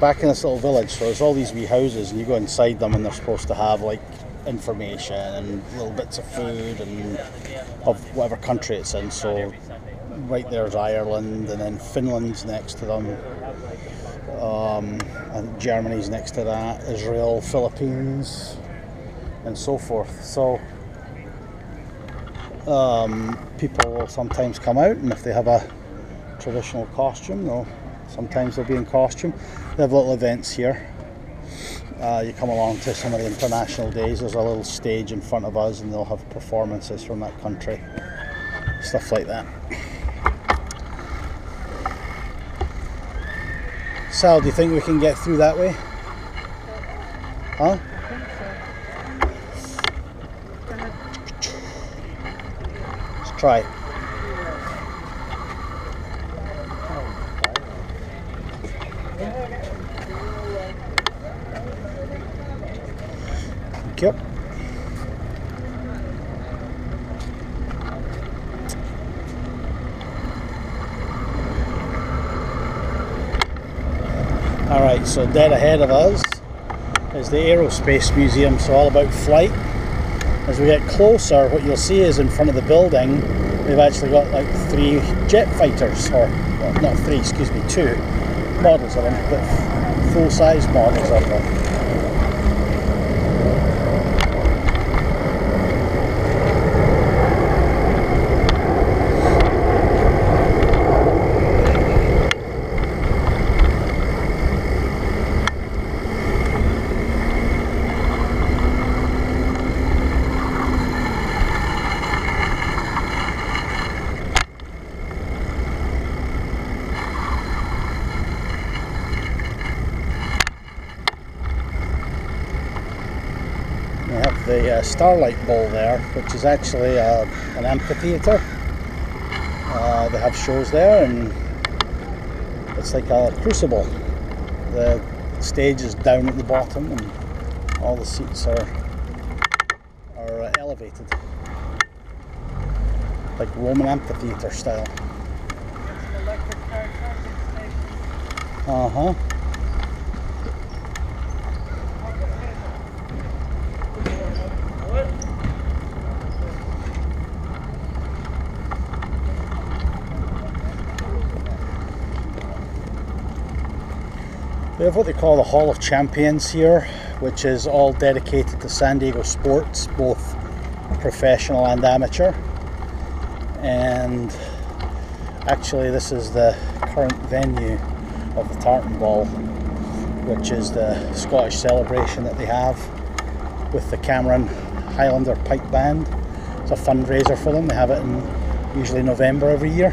back in this little village, so there's all these wee houses, and you go inside them, and they're supposed to have like information and little bits of food and of whatever country it's in. So right there's Ireland, and then Finland's next to them, and Germany's next to that, Israel, Philippines, and so forth. So people will sometimes come out, and if they have a traditional costume, sometimes they'll be in costume. They have little events here. You come along to some of the international days, there's a little stage in front of us, and they'll have performances from that country, stuff like that. Sal, do you think we can get through that way? Huh? Let's try. Thank you. Alright, so dead ahead of us is the Aerospace Museum, so all about flight. As we get closer, what you'll see is in front of the building, they've actually got like 3 jet fighters, or well, not 3, excuse me, 2 models of them, but full-size models of them. We have the Starlight Bowl there, which is actually an amphitheatre. They have shows there, and it's like a crucible. The stage is down at the bottom, and all the seats are elevated, like Roman amphitheatre style. It's an electric car charging station. Uh-huh. They have what they call the Hall of Champions here, which is all dedicated to San Diego sports, both professional and amateur. And actually this is the current venue of the Tartan Ball, which is the Scottish celebration that they have with the Cameron Highlander Pipe Band. It's a fundraiser for them. They have it in usually November every year.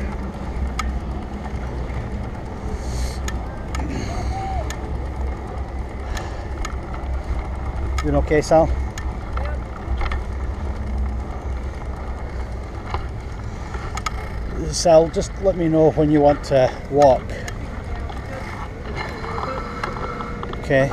Doing okay, Sal? Sal, just let me know when you want to walk. Okay.